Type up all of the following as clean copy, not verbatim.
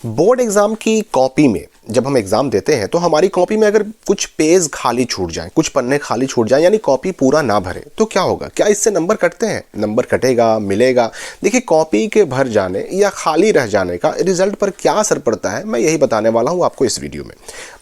Board exam की copy में जब हम एग्जाम देते हैं तो हमारी कॉपी में अगर कुछ पेज खाली छूट जाएं, कुछ पन्ने खाली छूट जाएं, यानी कॉपी पूरा ना भरे तो क्या होगा? क्या इससे नंबर कटते हैं? नंबर कटेगा, मिलेगा। देखिए, कॉपी के भर जाने या खाली रह जाने का रिजल्ट पर क्या असर पड़ता है, मैं यही बताने वाला हूं आपको इस वीडियो में।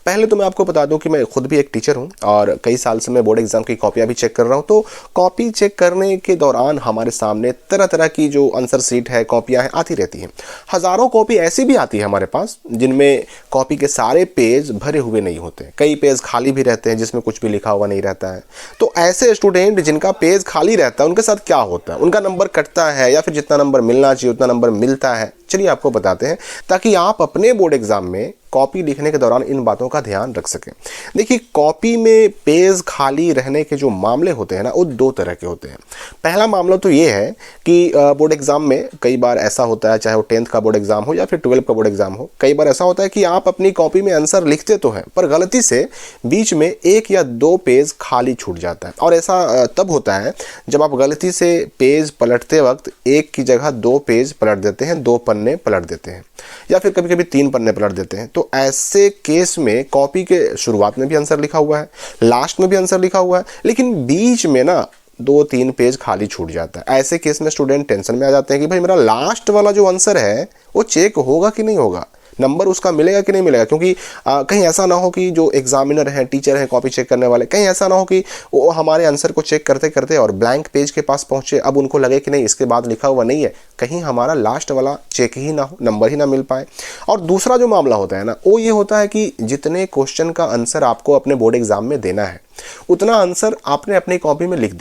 पहले तो मैं आपको बता दूं कि मैं खुद भी एक टीचर हूं और कई साल से मैं बोर्ड एग्जाम की कॉपियां भी चेक कर रहा हूं। तो कॉपी चेक करने के दौरान हमारे सामने तरह तरह की जो आंसर सीट है, कॉपियां हैं, आती रहती हैं। हजारों कॉपी ऐसी भी आती है हमारे पास जिनमें कॉपी के सारे पेज भरे हुए नहीं होते, कई पेज खाली भी रहते हैं जिसमें कुछ भी लिखा हुआ नहीं रहता है। तो ऐसे स्टूडेंट जिनका पेज खाली रहता है उनके साथ क्या होता है? उनका नंबर कटता है या फिर जितना नंबर मिलना चाहिए उतना नंबर मिलता है? चलिए आपको बताते हैं, ताकि आप अपने बोर्ड एग्जाम में कॉपी लिखने के दौरान इन बातों का ध्यान रख सकें। देखिए, कॉपी में पेज खाली रहने के जो मामले होते हैं ना, वो दो तरह के होते हैं। पहला मामला तो ये है कि बोर्ड एग्जाम में कई बार ऐसा होता है, चाहे वो 10th का बोर्ड एग्जाम हो या फिर 12th का बोर्ड एग्जाम हो, कई बार ऐसा होता है कि आप अपनी कॉपी में आंसर लिखते तो हैं पर गलती से बीच में 1 या 2 पेज खाली छूट जाता है। और ऐसा तब होता है जब आप गलती से पेज पलटते वक्त 1 की जगह 2 पेज पलट देते हैं, 2 पन्ने पलट देते हैं, या फिर कभी कभी 3 पन्ने पलट देते हैं। तो ऐसे केस में कॉपी के शुरुआत में भी आंसर लिखा हुआ है, लास्ट में भी आंसर लिखा हुआ है, लेकिन बीच में ना 2-3 पेज खाली छूट जाता है। ऐसे केस में स्टूडेंट टेंशन में आ जाते हैं कि भाई मेरा लास्ट वाला जो आंसर है वो चेक होगा कि नहीं होगा, नंबर उसका मिलेगा कि नहीं मिलेगा। क्योंकि कहीं ऐसा ना हो कि जो एग्जामिनर हैं, टीचर हैं, कॉपी चेक करने वाले, कहीं ऐसा ना हो कि वो हमारे आंसर को चेक करते करते और ब्लैंक पेज के पास पहुंचे, अब उनको लगे कि नहीं इसके बाद लिखा हुआ नहीं है, कहीं हमारा लास्ट वाला चेक ही ना हो, नंबर ही ना मिल पाए। और दूसरा जो मामला होता है ना, वो ये होता है कि जितने क्वेश्चन का आंसर आपको अपने बोर्ड एग्जाम में देना है उतना आंसर आपने अपनी कॉपी में लिख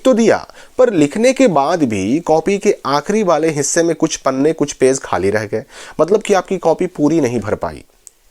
तो दिया, पर लिखने के बाद भी कॉपी के आखिरी वाले हिस्से में कुछ पन्ने, कुछ पेज खाली रह गए, मतलब कि आपकी कॉपी पूरी नहीं भर पाई।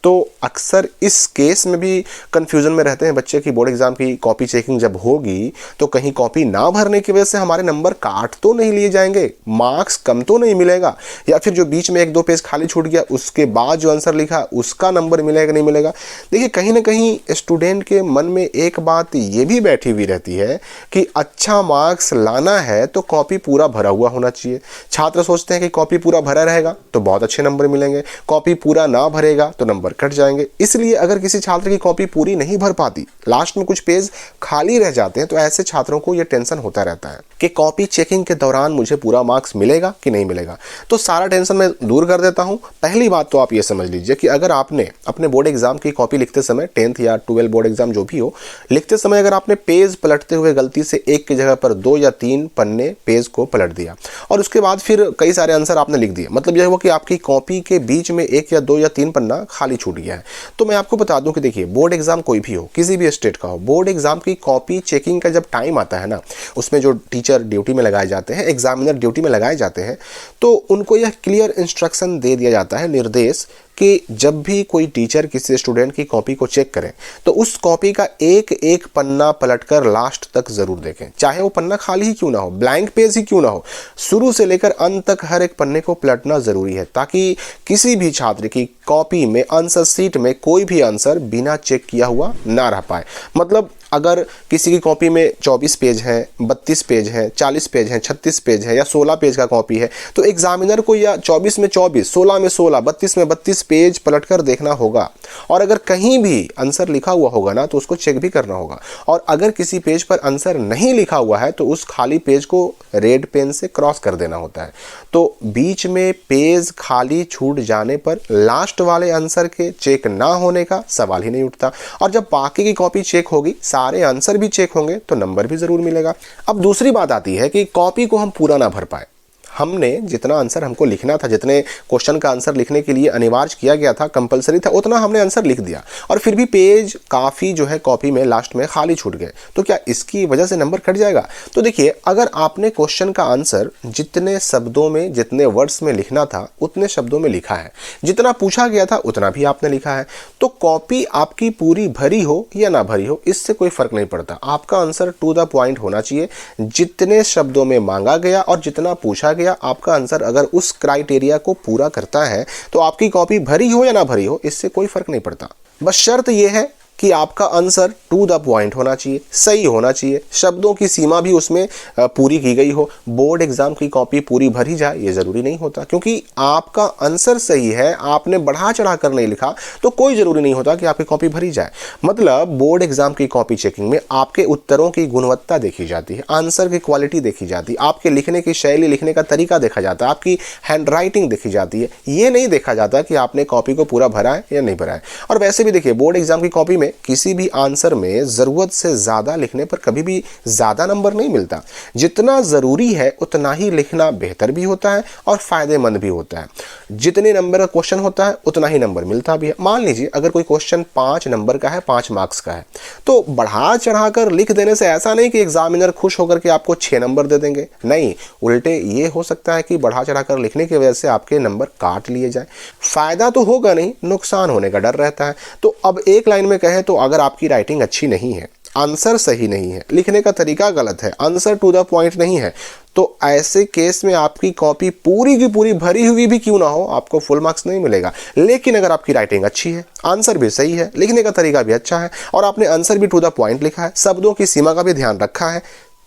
तो अक्सर इस केस में भी कंफ्यूजन में रहते हैं बच्चे की बोर्ड एग्जाम की कॉपी चेकिंग जब होगी तो कहीं कॉपी ना भरने की वजह से हमारे नंबर काट तो नहीं लिए जाएंगे, मार्क्स कम तो नहीं मिलेगा, या फिर जो बीच में 1-2 पेज खाली छूट गया उसके बाद जो आंसर लिखा उसका नंबर मिलेगा नहीं मिलेगा। देखिए, कहीं ना कहीं स्टूडेंट के मन में एक बात ये भी बैठी हुई रहती है कि अच्छा मार्क्स लाना है तो कॉपी पूरा भरा हुआ होना चाहिए। छात्र सोचते हैं कि कॉपी पूरा भरा रहेगा तो बहुत अच्छे नंबर मिलेंगे, कॉपी पूरा ना भरेगा तो नंबर कट जाएंगे। इसलिए अगर किसी छात्र की कॉपी पूरी नहीं भर पाती, लास्ट में कुछ पेज खाली रह जाते हैं, तो ऐसे छात्रों को यह टेंशन होता रहता है कि कॉपी चेकिंग के दौरान मुझे पूरा मार्क्स मिलेगा कि नहीं मिलेगा। तो सारा टेंशन मैं दूर कर देता हूं। पहली बात तो आप ये समझ लीजिए कि अगर आपने अपने बोर्ड एग्जाम की कॉपी लिखते समय, 10th या 12 बोर्ड एग्जाम जो भी हो, लिखते समय अगर आपने पेज पलटते हुए गलती से 1 की जगह पर 2 या 3 पन्ने पेज को पलट दिया और उसके बाद फिर कई सारे आंसर आपने लिख दिए, मतलब यह हुआ कि आपकी कॉपी के बीच में 1 या 2 या 3 पन्ना खाली छूट गया है। तो मैं आपको बता दूं कि देखिए, बोर्ड एग्जाम कोई भी हो, किसी भी स्टेट का हो, बोर्ड एग्जाम की कॉपी चेकिंग का जब टाइम आता है ना, उसमें जो टीचर ड्यूटी में लगाए जाते हैं, एग्जामिनर ड्यूटी में लगाए जाते हैं, तो उनको यह क्लियर इंस्ट्रक्शन दे दिया जाता है, निर्देश, कि जब भी कोई टीचर किसी स्टूडेंट की कॉपी को चेक करें तो उस कॉपी का एक एक पन्ना पलटकर लास्ट तक जरूर देखें, चाहे वो पन्ना खाली ही क्यों ना हो, ब्लैंक पेज ही क्यों ना हो, शुरू से लेकर अंत तक हर एक पन्ने को पलटना जरूरी है, ताकि किसी भी छात्र की कॉपी में, आंसर सीट में कोई भी आंसर बिना चेक किया हुआ ना रह पाए। मतलब अगर किसी की कॉपी में 24 पेज हैं, 32 पेज हैं, 40 पेज हैं, 36 पेज है या 16 पेज का कॉपी है, तो एग्जामिनर को या 24 में 24, 16 में 16, 32 में 32 पेज पलटकर देखना होगा। और अगर कहीं भी आंसर लिखा हुआ होगा ना तो उसको चेक भी करना होगा। और अगर किसी पेज पर आंसर नहीं लिखा हुआ है तो उस खाली पेज को रेड पेन से क्रॉस कर देना होता है। तो बीच में पेज खाली छूट जाने पर लास्ट वाले आंसर के चेक ना होने का सवाल ही नहीं उठता। और जब बाकी की कॉपी चेक होगी, सारे आंसर भी चेक होंगे, तो नंबर भी जरूर मिलेगा। अब दूसरी बात आती है कि कॉपी को हम पूरा ना भर पाए। हमने जितना आंसर हमको लिखना था, जितने क्वेश्चन का आंसर लिखने के लिए अनिवार्य किया गया था, कंपलसरी था, उतना हमने आंसर लिख दिया और फिर भी पेज काफ़ी जो है कॉपी में लास्ट में खाली छूट गए, तो क्या इसकी वजह से नंबर कट जाएगा? तो देखिए, अगर आपने क्वेश्चन का आंसर जितने शब्दों में, जितने वर्ड्स में लिखना था उतने शब्दों में लिखा है, जितना पूछा गया था उतना भी आपने लिखा है, तो कॉपी आपकी पूरी भरी हो या ना भरी हो, इससे कोई फर्क नहीं पड़ता। आपका आंसर टू द पॉइंट होना चाहिए। जितने शब्दों में मांगा गया और जितना पूछा गया, आपका आंसर अगर उस क्राइटेरिया को पूरा करता है तो आपकी कॉपी भरी हो या ना भरी हो, इससे कोई फर्क नहीं पड़ता। बस शर्त यह है कि आपका आंसर टू द पॉइंट होना चाहिए, सही होना चाहिए, शब्दों की सीमा भी उसमें पूरी की गई हो। बोर्ड एग्जाम की कॉपी पूरी भरी जाए ये जरूरी नहीं होता, क्योंकि आपका आंसर सही है, आपने बढ़ा चढ़ा कर नहीं लिखा तो कोई जरूरी नहीं होता कि आपकी कॉपी भरी जाए। मतलब बोर्ड एग्जाम की कॉपी चेकिंग में आपके उत्तरों की गुणवत्ता देखी जाती है, आंसर की क्वालिटी देखी जाती है, आपके लिखने की शैली, लिखने का तरीका देखा जाता है, आपकी हैंड राइटिंग देखी जाती है। ये नहीं देखा जाता कि आपने कॉपी को पूरा भरा है या नहीं भरा है। और वैसे भी देखिए, बोर्ड एग्जाम की कॉपी में किसी भी आंसर में जरूरत से ज्यादा लिखने पर कभी भी ज्यादा नंबर नहीं मिलता। जितना जरूरी है उतना ही लिखना बेहतर भी होता है और फायदेमंद भी होता है। जितने नंबर का क्वेश्चन होता है उतना ही नंबर मिलता भी है। मान लीजिए अगर कोई क्वेश्चन 5 नंबर का है, 5 मार्क्स का है, तो बढ़ा चढ़ाकर लिख देने से ऐसा नहीं कि एग्जामिनर खुश होकर के आपको 6 नंबर दे देंगे। नहीं, उल्टे ये हो सकता है कि बढ़ा चढ़ाकर लिखने की वजह से आपके नंबर काट लिए जाए। फायदा तो होगा नहीं, नुकसान होने का डर रहता है। तो अब एक लाइन में कहें तो अगर आपकी राइटिंग अच्छी नहीं है, आंसर सही नहीं है, लिखने का तरीका गलत है, आंसर टू द पॉइंट नहीं है, तो ऐसे केस में आपकी कॉपी पूरी की पूरी भरी हुई भी क्यों ना हो, आपको फुल मार्क्स नहीं मिलेगा। लेकिन अगर आपकी राइटिंग अच्छी है, आंसर भी सही है, लिखने का तरीका भी अच्छा है और आपने आंसर भी टू द पॉइंट लिखा है, शब्दों की सीमा का भी ध्यान रखा है,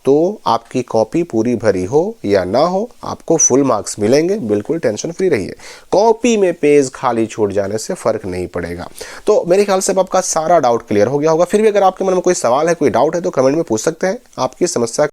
तो आपकी कॉपी पूरी भरी हो या ना हो, आपको फुल मार्क्स मिलेंगे। बिल्कुल टेंशन फ्री रहिए, कॉपी में पेज खाली छूट जाने से फर्क नहीं पड़ेगा। तो मेरे ख्याल से अब आपका सारा डाउट क्लियर हो गया होगा। फिर भी अगर आपके मन में कोई सवाल है, कोई डाउट है, तो कमेंट में पूछ सकते हैं। आपकी समस्या